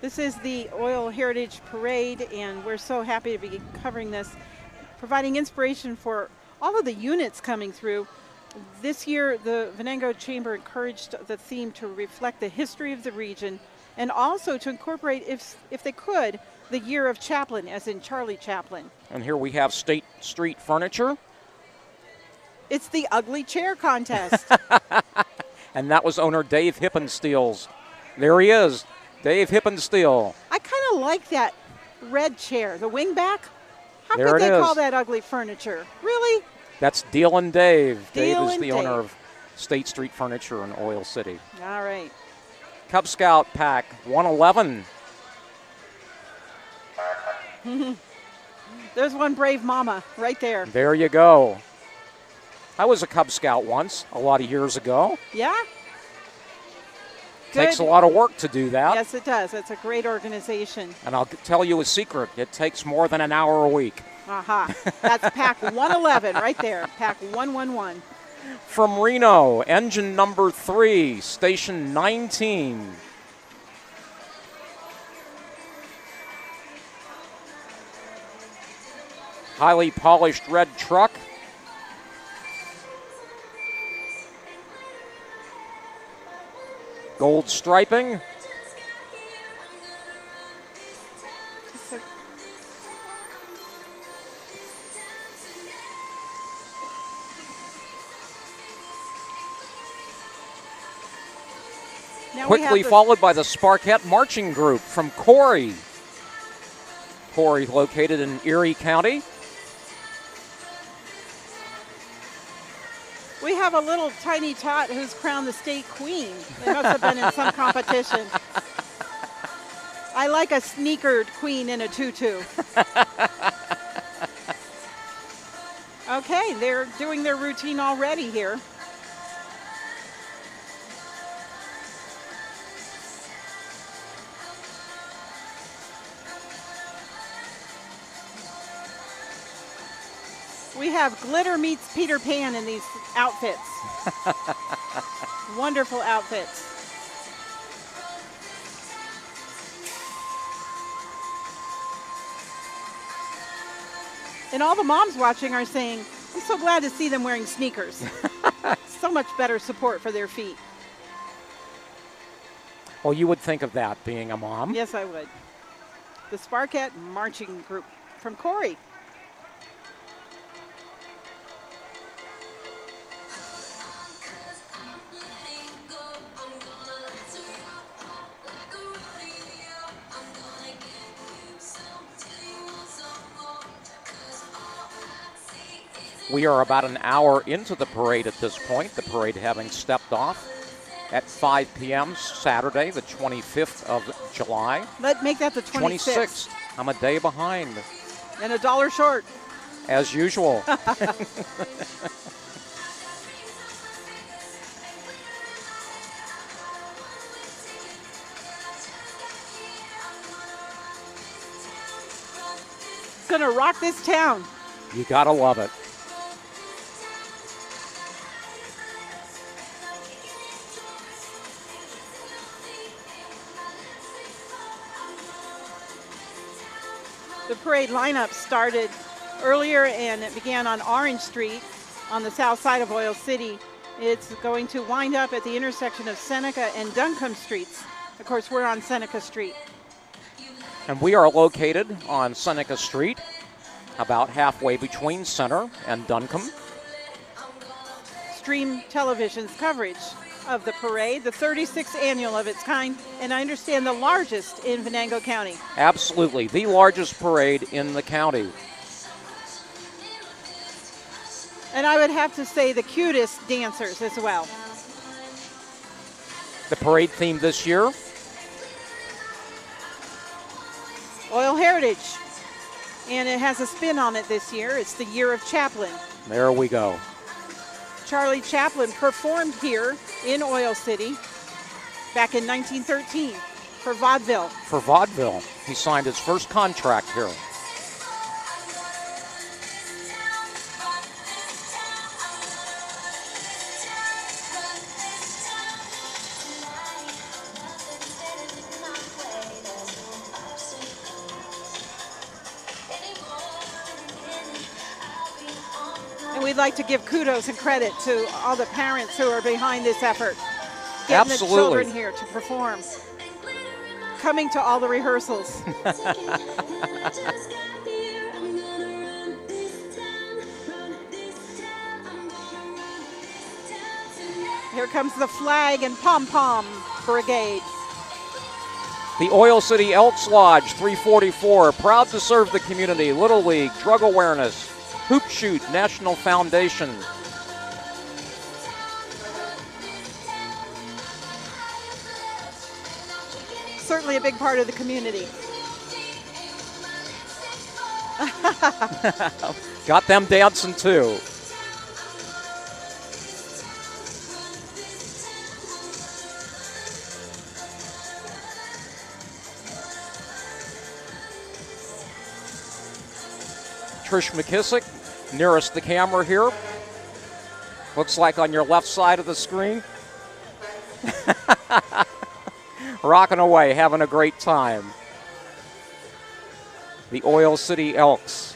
This is the Oil Heritage Parade, and we're so happy to be covering this, providing inspiration for all of the units coming through. This year, the Venango Chamber encouraged the theme to reflect the history of the region and also to incorporate, if they could, the year of Chaplin, as in Charlie Chaplin.
And here we have State Street Furniture.
It's the ugly chair contest.
And that was owner Dave Hippensteel's. There he is, Dave Hippensteel.
I kind of like that red chair, the wingback. How
There
could
it
they
is.
call that ugly furniture? Really?
That's Deal and Dave. Dave
Deal
is
and
the
Dave.
owner of State Street Furniture in Oil City.
All right.
Cub Scout Pack 111.
There's one brave mama right there.
There you go. I was a Cub Scout once, a lot of years ago.
Yeah?
Takes a
Good.
lot of work to do that.
Yes, it does. It's a great organization.
And I'll tell you a secret. It takes more than an hour a week.
Aha. That's Pack 111 right there. Pack 111.
From Reno, engine number 3, station 19. Highly polished red truck. Gold striping.
Now we have
Quickly
the-
followed by the Sparkette Marching Group from Corey. Corey located in Erie County.
We have a little tiny tot who's crowned the state queen. They must have been in some competition. I like a sneakered queen in a tutu. Okay, they're doing their routine already here. We have glitter meets Peter Pan in these outfits. Wonderful outfits. And all the moms watching are saying, I'm so glad to see them wearing sneakers. So much better support for their feet.
Well, you would think of that being a mom.
Yes, I would. The Sparkette Marching Group from Corey.
We are about an hour into the parade at this point, the parade having stepped off at 5 p.m. Saturday, the 25th of July.
Let's make that the 26th.
I'm a day behind.
And $1 short.
As usual.
Gonna rock this town.
You gotta love it.
The parade lineup started earlier and it began on Orange Street on the south side of Oil City. It's going to wind up at the intersection of Seneca and Duncombe Streets. Of course, we're on Seneca Street.
And we are located on Seneca Street, about halfway between Center and Duncombe.
Stream Television's coverage of the parade, the 36th annual of its kind, and I understand the largest in Venango County.
Absolutely, the largest parade in the county.
And I would have to say the cutest dancers as well.
The parade theme this year?
Oil Heritage. And it has a spin on it this year. It's the Year of Chaplin.
There we go.
Charlie Chaplin performed here in Oil City back in 1913 for vaudeville.
For vaudeville. He signed his first contract here.
We'd like to give kudos and credit to all the parents who are behind this effort. Getting
Absolutely.
the children here to perform. Coming to all the rehearsals. Here comes the flag and pom-pom brigade.
The Oil City Elks Lodge 344, proud to serve the community. Little League, drug awareness, Hoop Shoot, National Foundation.
Certainly a big part of the community.
Got them dancing too. Trish McKissick, nearest the camera here. Looks like on your left side of the screen. Rocking away, having a great time. The Oil City Elks.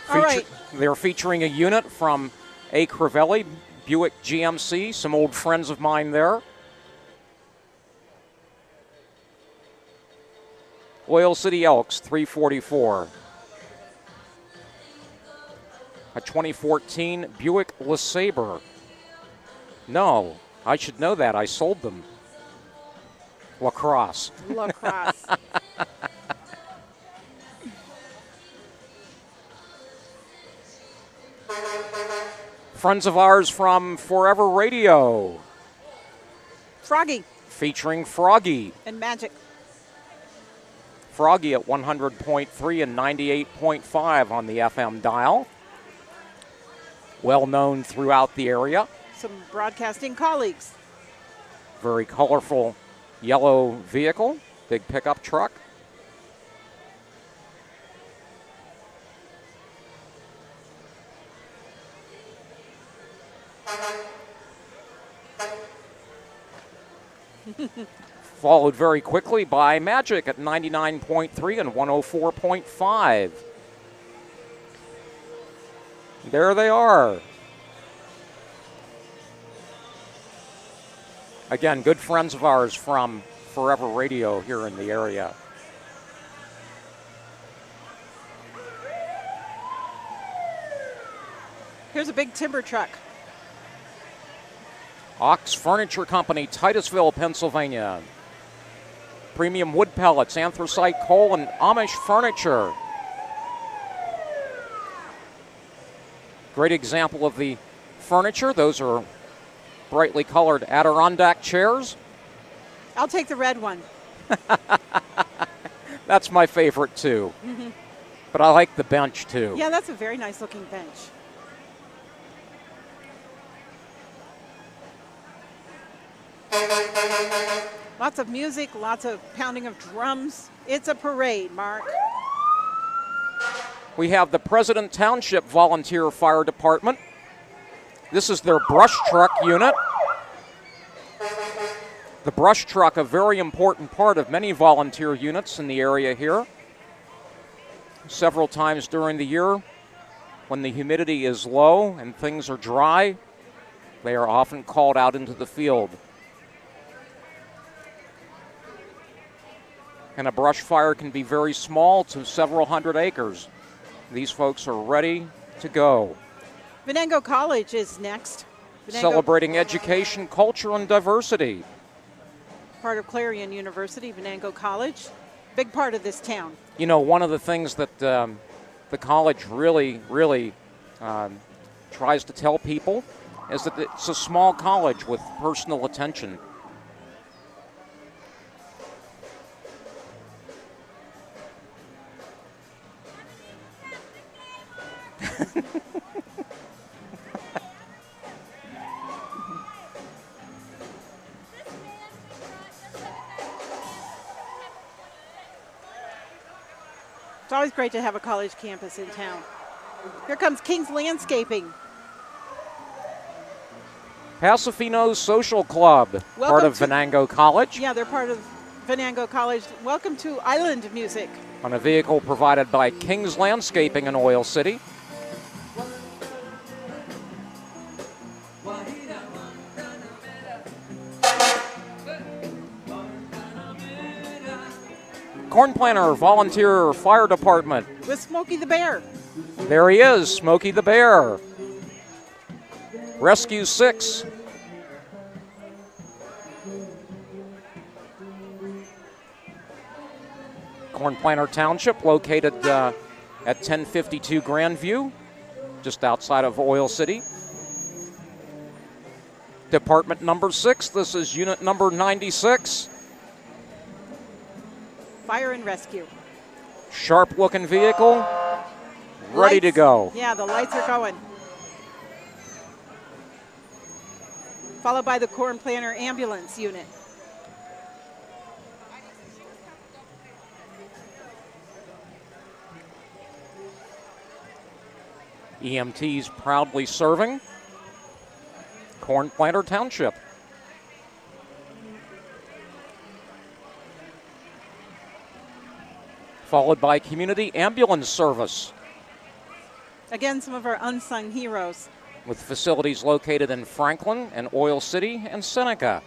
All right.
They're featuring a unit from A. Crivelli, Buick GMC, some old friends of mine there. Oil City Elks 344. A 2014 Buick LeSabre. No, I should know that. I sold them. Lacrosse.
Lacrosse.
Friends of ours from Forever Radio,
Froggy
featuring Froggy.
and Magic.
Froggy at 100.3 and 98.5 on the FM dial. Well known throughout the area.
Some broadcasting colleagues.
Very colorful yellow vehicle, big pickup truck. Followed very quickly by Magic at 99.3 and 104.5. There they are. Again, good friends of ours from Forever Radio here in the area.
Here's a big timber truck.
Ox Furniture Company, Titusville, Pennsylvania. Premium wood pellets, anthracite coal, and Amish furniture. Great example of the furniture. Those are brightly colored Adirondack chairs.
I'll take the red one.
That's my favorite too. But I like the bench too.
Yeah, that's a very nice looking bench. Lots of music, lots of pounding of drums. It's a parade, Mark.
We have the President Township Volunteer Fire Department. This is their brush truck unit. The brush truck, a very important part of many volunteer units in the area here. Several times during the year, when the humidity is low and things are dry, they are often called out into the field. And a brush fire can be very small to several hundred acres. These folks are ready to go.
Venango College is next.
Celebrating education, culture, and diversity.
Part of Clarion University, Venango College. Big part of this town.
You know, one of the things that the college really tries to tell people is that it's a small college with personal attention.
It's always great to have a college campus in town. Here comes King's Landscaping.
Pasofino's Social Club, part of Venango College.
Yeah, they're part of Venango College. Welcome to Island Music.
On a vehicle provided by King's Landscaping in Oil City. Corn Planter Volunteer Fire Department.
With Smokey the Bear.
There he is, Smokey the Bear. Rescue 6. Corn Planter Township, located at 1052 Grandview, just outside of Oil City. Department number 6, this is unit number 96.
Fire and rescue.
Sharp looking vehicle, ready to go.
Yeah, the lights are going. Followed by the Corn Planter Ambulance Unit.
EMTs proudly serving Corn Planter Township. Followed by Community Ambulance Service.
Again, some of our unsung heroes.
With facilities located in Franklin and Oil City and Seneca.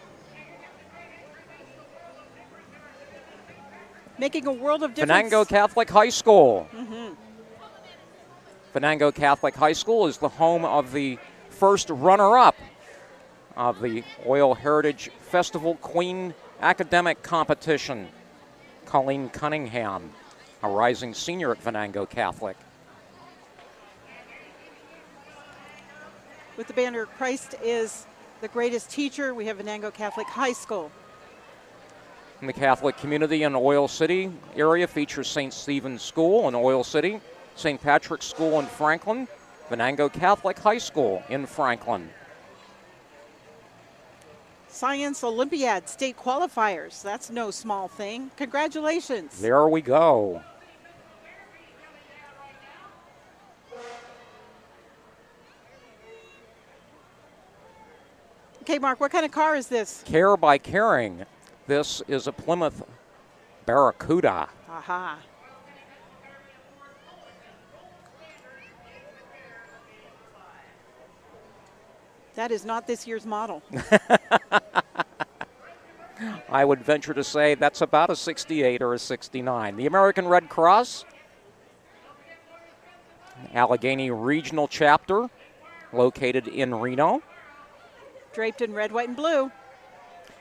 Making a world of difference.
Venango Catholic High School. Venango Catholic High School is the home of the first runner-up of the Oil Heritage Festival Queen Academic Competition. Colleen Cunningham, a rising senior at Venango Catholic.
with the banner, Christ is the greatest teacher. We have Venango Catholic High School.
And the Catholic community in Oil City area features St. Stephen's School in Oil City, St. Patrick's School in Franklin, Venango Catholic High School in Franklin.
Science Olympiad state qualifiers. That's no small thing. Congratulations.
There we go.
Okay, Mark, what kind of car is this?
Care by Caring. This is a Plymouth Barracuda.
Aha. That is not this year's model.
I would venture to say that's about a 68 or a 69. The American Red Cross, Allegheny Regional Chapter, located in Reno.
Draped in red, white, and blue.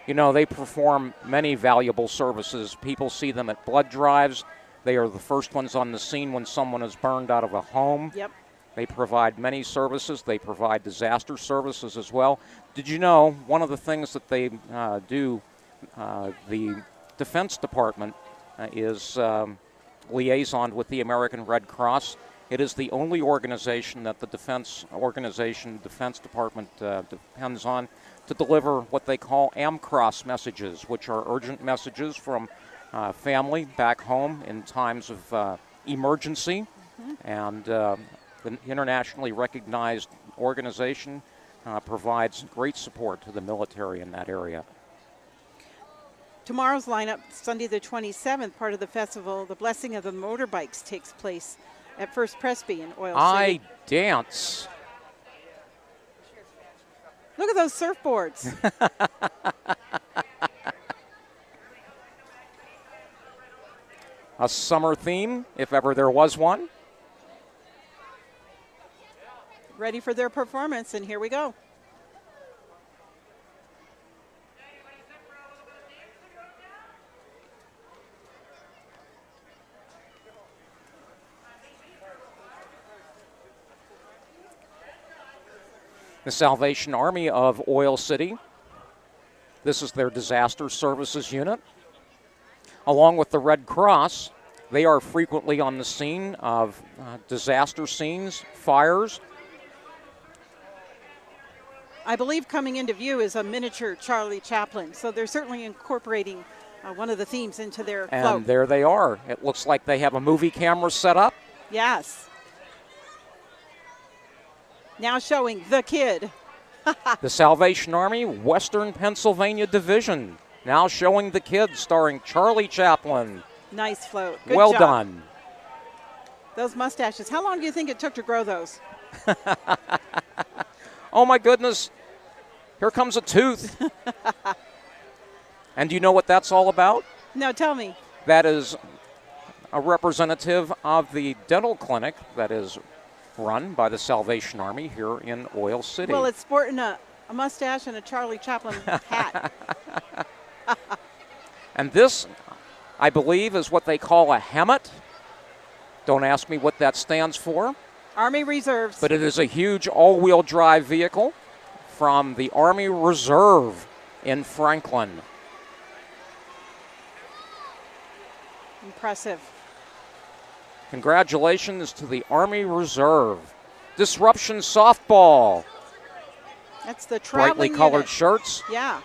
You know, they perform many valuable services. People see them at blood drives. They are the first ones on the scene when someone is burned out of a home.
Yep.
They provide many services. They provide disaster services as well. Did you know one of the things that they do, the Defense Department is liaison with the American Red Cross. It is the only organization that the Defense Department depends on to deliver what they call AMCROSS messages, which are urgent messages from family back home in times of emergency. Mm-hmm. And the internationally recognized organization provides great support to the military in that area.
Tomorrow's lineup, Sunday the 27th, part of the festival, the Blessing of the Motorbikes takes place at First Presby in Oil City.
I dance.
Look at those surfboards.
A summer theme, if ever there was one.
Ready for their performance, and here we go.
The Salvation Army of Oil City. This is their disaster services unit. Along with the Red Cross, they are frequently on the scene of disaster scenes, fires.
I believe coming into view is a miniature Charlie Chaplin, so they're certainly incorporating one of the themes into their float.
And there they are. It looks like they have a movie camera set up.
Yes. Now showing The Kid.
The Salvation Army, Western Pennsylvania Division. Now showing The Kid, starring Charlie Chaplin.
Nice float. Good
well
job.
done.
Those mustaches. How long do you think it took to grow those?
Oh, my goodness. Here comes a tooth. And do you know what that's all about?
No, tell me.
That is a representative of the dental clinic that is run by the Salvation Army here in Oil City.
Well, it's sporting a mustache and a Charlie Chaplin hat.
And this, I believe, is what they call a HEMTT. Don't ask me what that stands for.
Army Reserves.
But it is a huge all-wheel drive vehicle from the Army Reserve in Franklin.
Impressive.
Congratulations to the Army Reserve. Disruption Softball.
That's the traveling
brightly colored
unit.
shirts.
Yeah.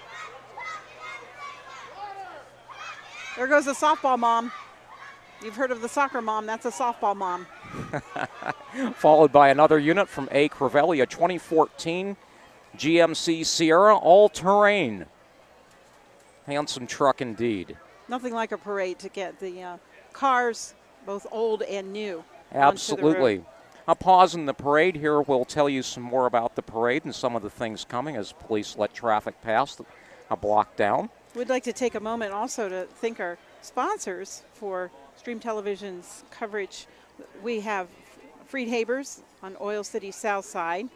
There goes the softball mom. You've heard of the soccer mom. That's a softball mom.
Followed by another unit from A. Crivelli, a 2014 GMC Sierra all-terrain. Handsome truck indeed.
Nothing like a parade to get the cars, both old and new.
Absolutely. A pause in the parade here. We'll tell you some more about the parade and some of the things coming as police let traffic pass a block down.
We'd like to take a moment also to thank our sponsors for Stream Television's coverage. We have Friedhaber's on Oil City South Side.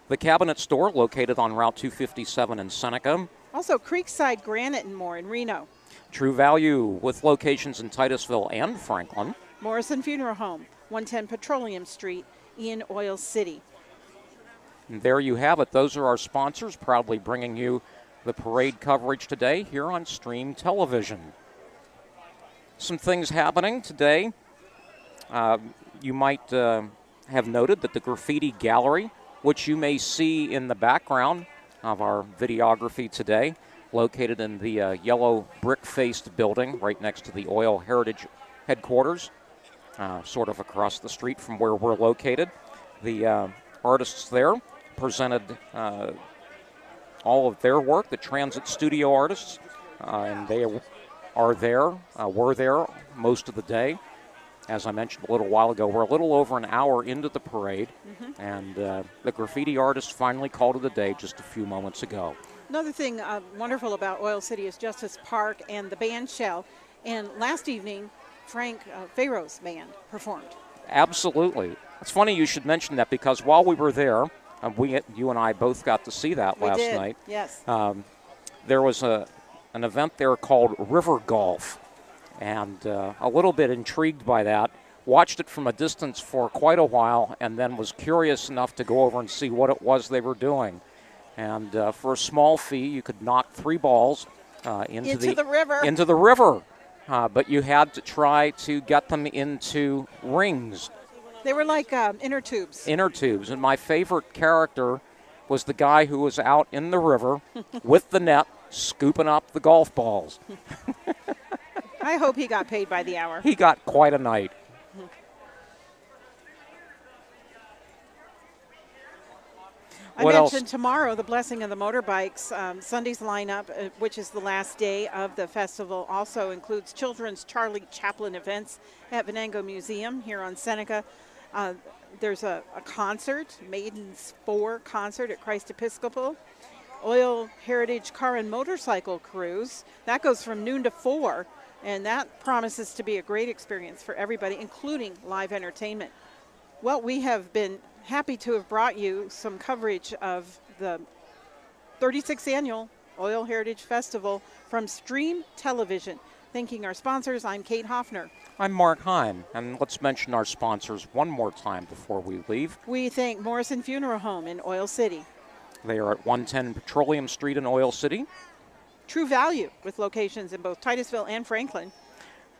The Cabinet Store located on Route 257 in Seneca.
Also Creekside Granite and more in Reno.
True Value with locations in Titusville and Franklin.
Morrison Funeral Home, 110 Petroleum Street in Oil City.
And there you have it. Those are our sponsors, proudly bringing you the parade coverage today here on Stream Television. Some things happening today. You might have noted that the graffiti gallery, which you may see in the background of our videography today, located in the yellow brick-faced building right next to the Oil Heritage headquarters, sort of across the street from where we're located. The artists there presented all of their work, the Transit Studio artists, and they are there, were there most of the day. As I mentioned a little while ago, we're a little over an hour into the parade, and the graffiti artists finally called it a day just a few moments ago.
Another thing wonderful about Oil City is Justice Park and the band shell. And last evening, Frank Farrow's band performed.
Absolutely. It's funny you should mention that, because while we were there, you and I both got to see that last night.
Yes.
There was an event there called River Golf, and a little bit intrigued by that. Watched it from a distance for quite a while, and then was curious enough to go over and see what it was they were doing. And for a small fee, you could knock 3 balls into the
river.
Into the river. But you had to try to get them into rings.
They were like inner tubes.
Inner tubes. And my favorite character was the guy who was out in the river with the net scooping up the golf balls.
I hope he got paid by the hour.
He got quite a night.
I mentioned tomorrow the Blessing of the Motorbikes. Sunday's lineup, which is the last day of the festival, also includes children's Charlie Chaplin events at Venango Museum here on Seneca. There's a concert, Maidens 4 concert at Christ Episcopal. Oil Heritage Car and Motorcycle Cruise. That goes from noon to 4, and that promises to be a great experience for everybody, including live entertainment. Well, we have been happy to have brought you some coverage of the 36th Annual Oil Heritage Festival from Stream Television. Thanking our sponsors, I'm Kate Hoffner.
I'm Mark Heim, and let's mention our sponsors one more time before we leave.
We thank Morrison Funeral Home in Oil City.
They are at 110 Petroleum Street in Oil City.
True Value, with locations in both Titusville and Franklin.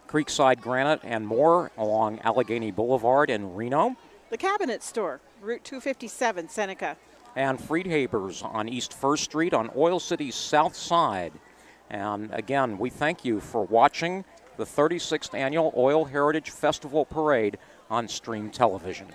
Creekside Granite and more along Allegheny Boulevard in Reno.
The Cabinet Store, Route 257, Seneca.
And Friedhaber's on East 1st Street on Oil City's south side. And again, we thank you for watching the 36th Annual Oil Heritage Festival Parade on Stream Television.